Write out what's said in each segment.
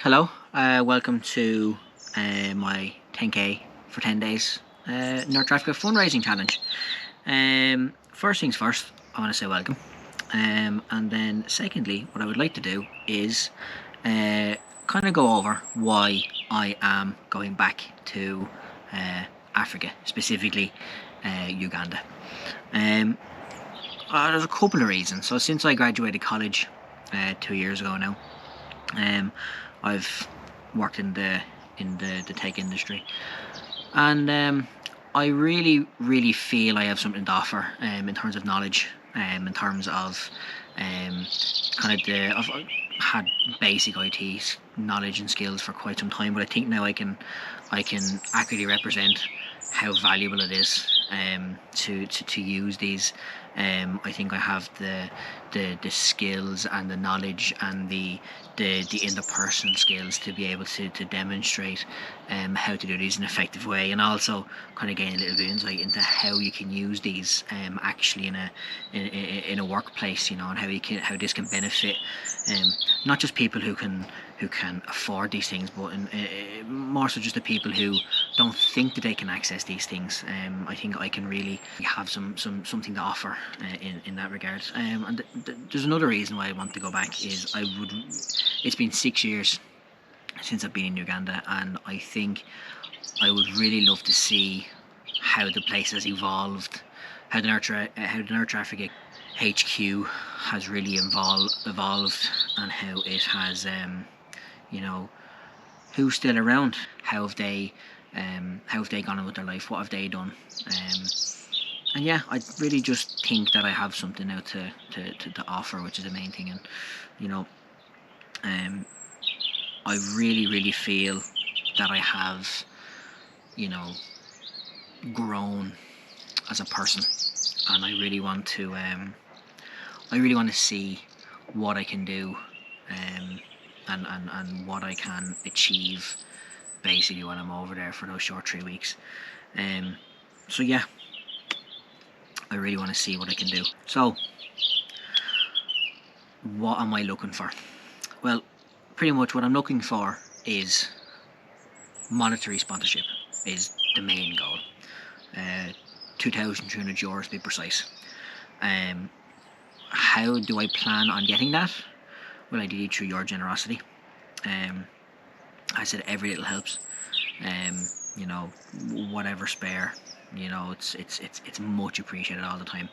Hello, welcome to my 10K for 10 days North Africa fundraising challenge. First things first, I want to say welcome. And then secondly, what I would like to do is kind of go over why I am going back to Africa, specifically Uganda. There's a couple of reasons. So since I graduated college 2 years ago now, I've worked in the tech industry, and I really feel I have something to offer in terms of knowledge, in terms of I've had basic IT knowledge and skills for quite some time, but I think now I can accurately represent how valuable it is to use these. I think I have the skills and the knowledge and the interpersonal skills to be able to demonstrate how to do these in an effective way, and also kind of gain a little bit of insight into how you can use these actually in a workplace, and how this can benefit not just people who can afford these things, but more so just the people who don't think that they can access these things. I think I can really have something to offer in that regard. And there's another reason why I want to go back is it's been 6 years since I've been in Uganda, and I think I would really love to see how the place has evolved, how the North Africa HQ has really evolved, and how it has, who's still around, how have they gone on with their life, what have they done, and yeah, I really just think that I have something now to offer, which is the main thing. And I really feel that I have, grown as a person, and I really want to see what I can do, and what I can achieve basically when I'm over there for those short 3 weeks. So yeah, I really want to see what I can do. So what am I looking for? Well, pretty much what I'm looking for is monetary sponsorship is the main goal. €2,300 to be precise. How do I plan on getting that? Well, ideally through your generosity. I said every little helps. Whatever spare, it's much appreciated all the time.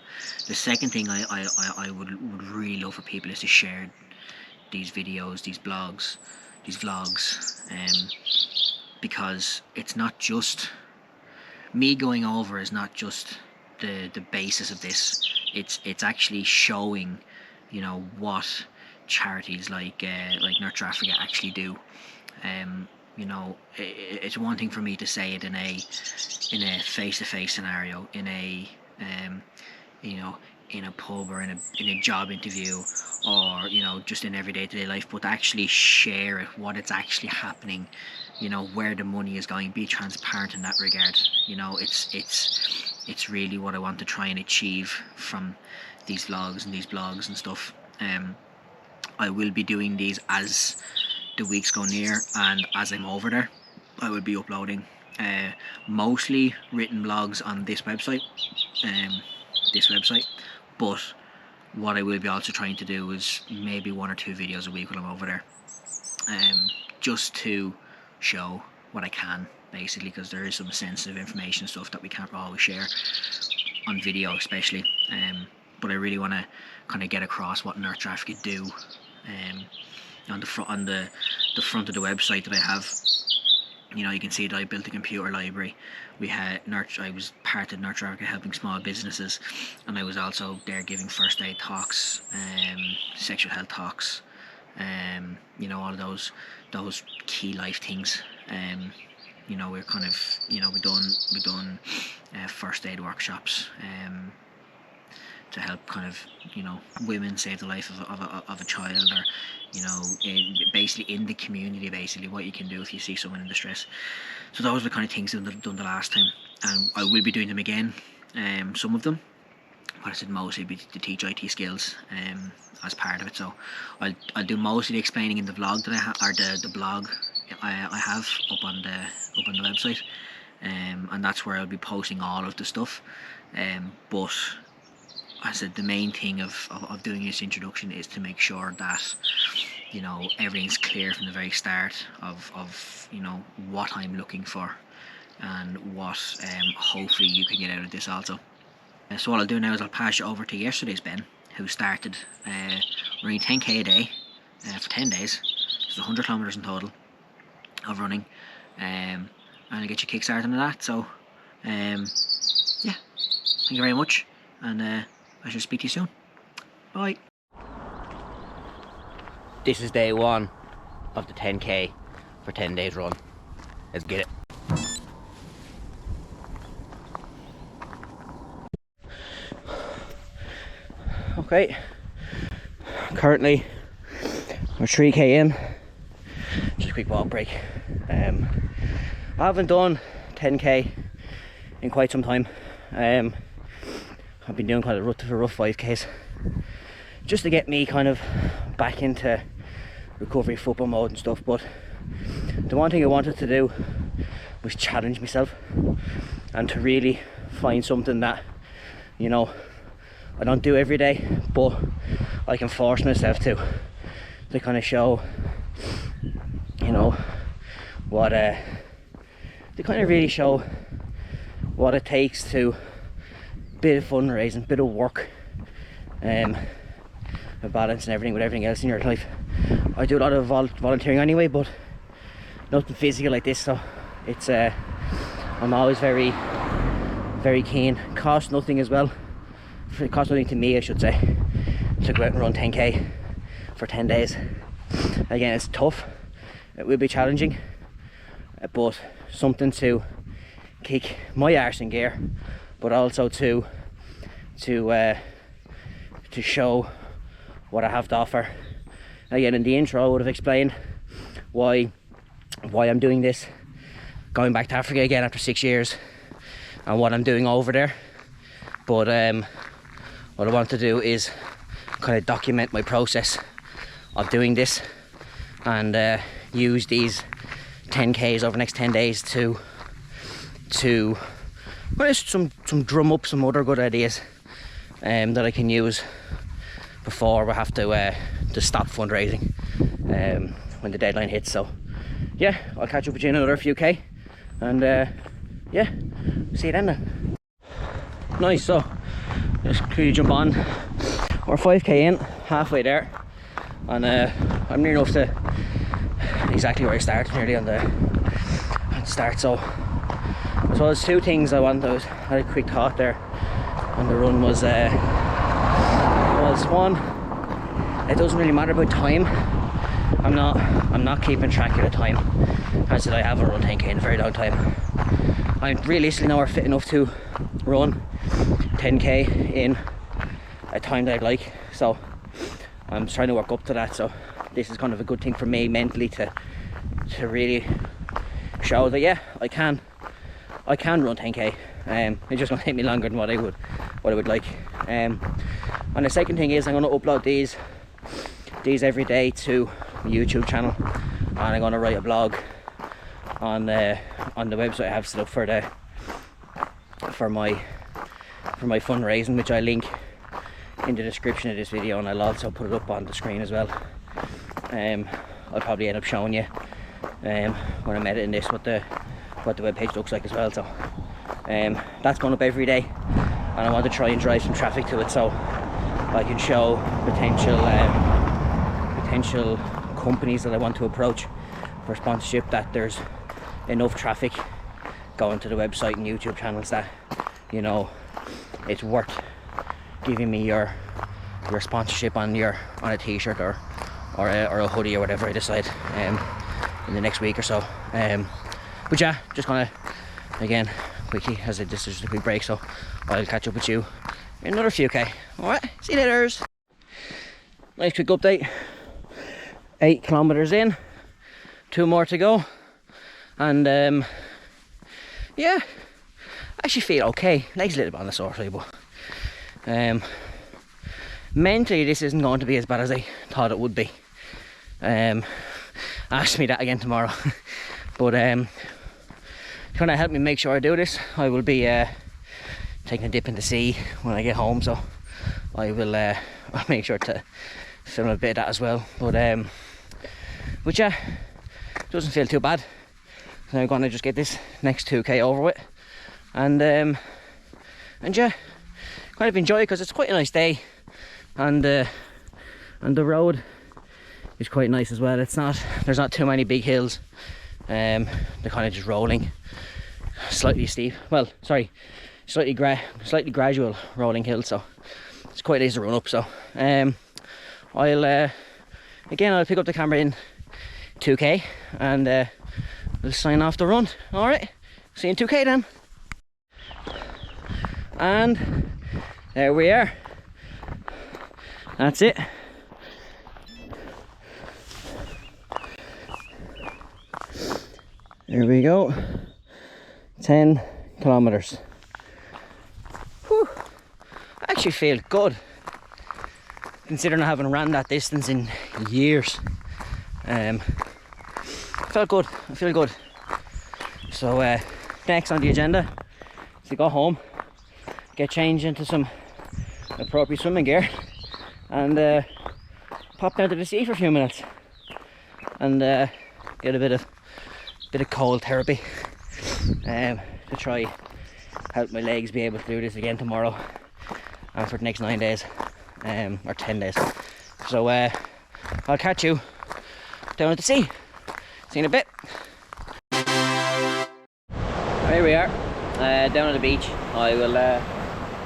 The second thing I would really love for people is to share these videos, these blogs, these vlogs, because it's not just me going over, is not just the basis of this. It's actually showing, what charities like North Africa actually do. It's one thing for me to say it in a face-to-face scenario, in a in a pub or in a job interview, or just in everyday to day life, but to actually share it, what it's actually happening, where the money is going, be transparent in that regard. It's really what I want to try and achieve from these vlogs and these blogs and stuff. I will be doing these as the weeks go near, and as I'm over there, I will be uploading mostly written blogs on this website, but what I will be also trying to do is maybe 1 or 2 videos a week when I'm over there, just to show what I can, basically, because there is some sensitive information stuff that we can't always share on video, especially. But I really want to kind of get across what North Africa do. On the front of the website that I have, you can see that I built a computer library. I was part of North Africa helping small businesses, and I was also there giving first aid talks, sexual health talks, all of those key life things. We're kind of, we've done first aid workshops, to help kind of, women save the life of a child, or basically in the community, basically what you can do if you see someone in distress. So those are the kind of things I've done the last time, and I will be doing them again, some of them, what I said, mostly be to teach IT skills as part of it. So I'll do most of the explaining in the vlog that I have, or the blog I have up on the website, and that's where I'll be posting all of the stuff. But I said the main thing of doing this introduction is to make sure that, you know, everything's clear from the very start of you know, what I'm looking for and what hopefully you can get out of this also. So what I'll do now is I'll pass you over to yesterday's Ben, who started running 10k a day for 10 days. It's 100 kilometers in total of running, and I'll get you kick-started on that. So yeah, thank you very much, and I shall speak to you soon. Bye. This is day one of the 10k for 10 days run. Let's get it. Okay, currently we're 3k in. Just a quick walk break. I haven't done 10k in quite some time. I've been doing kind of rough 5k's just to get me kind of back into recovery football mode and stuff. But the one thing I wanted to do was challenge myself and to really find something that, you know, I don't do every day, but I can force myself to kind of show, you know, what to kind of really show what it takes to bit of fundraising, bit of work, a balance and everything with everything else in your life. I do a lot of volunteering anyway, but nothing physical like this, so it's I'm always very keen. Costs nothing as well. It costs nothing to me, I should say, to go out and run 10k for 10 days. Again, it's tough, it will be challenging, but something to kick my arse in gear, but also to show what I have to offer. Again, in the intro I would have explained why I'm doing this, going back to Africa again after 6 years, and what I'm doing over there. But what I want to do is kind of document my process of doing this, and use these 10k's over the next 10 days to well, some drum up some other good ideas that I can use before we have to stop fundraising when the deadline hits. So yeah, I'll catch up with you in another few k, and yeah, see you then then. Nice, so just quickly jump on. We're 5k in, halfway there, and I'm near enough to exactly where I started, nearly on the start. So there's two things I had a quick thought there on the run. Was one, it doesn't really matter about time. I'm not keeping track of the time. I said I haven't run 10k in a very long time. I'm realistically now fit enough to run 10k in a time that I'd like, so I'm trying to work up to that. So this is kind of a good thing for me mentally to really show that yeah, I can run 10k. It's just gonna take me longer than what I would like. And the second thing is I'm gonna upload these every day to my YouTube channel, and I'm gonna write a blog on the website I have set up for my fundraising, which I link in the description of this video, and I'll also put it up on the screen as well. I'll probably end up showing you when I'm editing this what the webpage looks like as well. So that's going up every day, and I want to try and drive some traffic to it, so I can show potential companies that I want to approach for sponsorship that there's enough traffic going to the website and YouTube channels that, you know, it's worth giving me your sponsorship on a t-shirt or a hoodie or whatever I decide in the next week or so. But yeah, just gonna, again, quickly, as this is just a quick break, so I'll catch up with you in another few k. Alright, see you later. Nice quick update. 8 kilometers in, 2 more to go, and yeah, I actually feel okay. Legs a little bit on the sore side, but Mentally, this isn't going to be as bad as I thought it would be. Ask me that again tomorrow. But trying to help me make sure I do this, I will be taking a dip in the sea when I get home, so I will I'll make sure to film a bit of that as well. But yeah, doesn't feel too bad. So I'm gonna just get this next 2k over with, and yeah, kind of enjoy it because it's quite a nice day, and the road is quite nice as well. There's not too many big hills. They're kind of just rolling, slightly steep. Well, sorry, slightly gradual rolling hills. So it's quite easy to run up. So I'll pick up the camera in 2k and we'll sign off the run. All right, see you in 2k then. And there we are. That's it. There we go. 10 kilometers. Whew. I actually feel good, considering I haven't ran that distance in years. Felt good. I feel good. So next on the agenda is to go home, get changed into some appropriate swimming gear, and pop down to the sea for a few minutes and get a bit of cold therapy to try help my legs be able to do this again tomorrow and for the next 9 days, or 10 days. So I'll catch you down at the sea. See you in a bit. Here we are, down at the beach. I will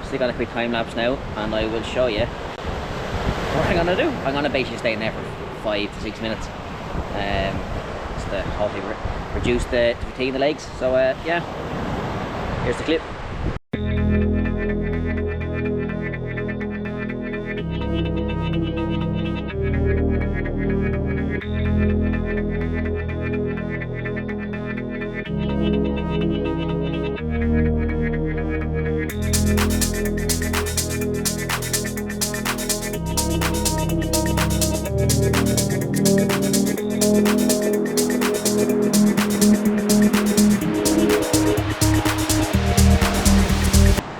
stick on a quick time lapse now, and I will show you what I'm gonna do. I'm gonna basically stay in there for 5 to 6 minutes, just to hopefully reduce the fatigue in the legs. So yeah, here's the clip.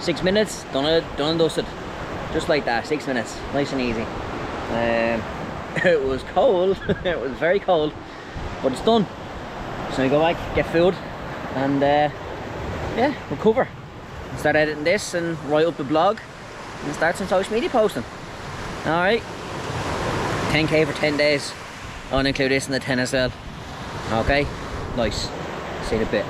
6 minutes, done and dusted. Just like that, 6 minutes, nice and easy. It was cold, it was very cold, but it's done. So we go back, get food, and yeah, recover. Start editing this and write up the blog and start some social media posting. Alright, 10k for 10 days. I'll include this in the 10 as well. Okay, nice. See you in a bit.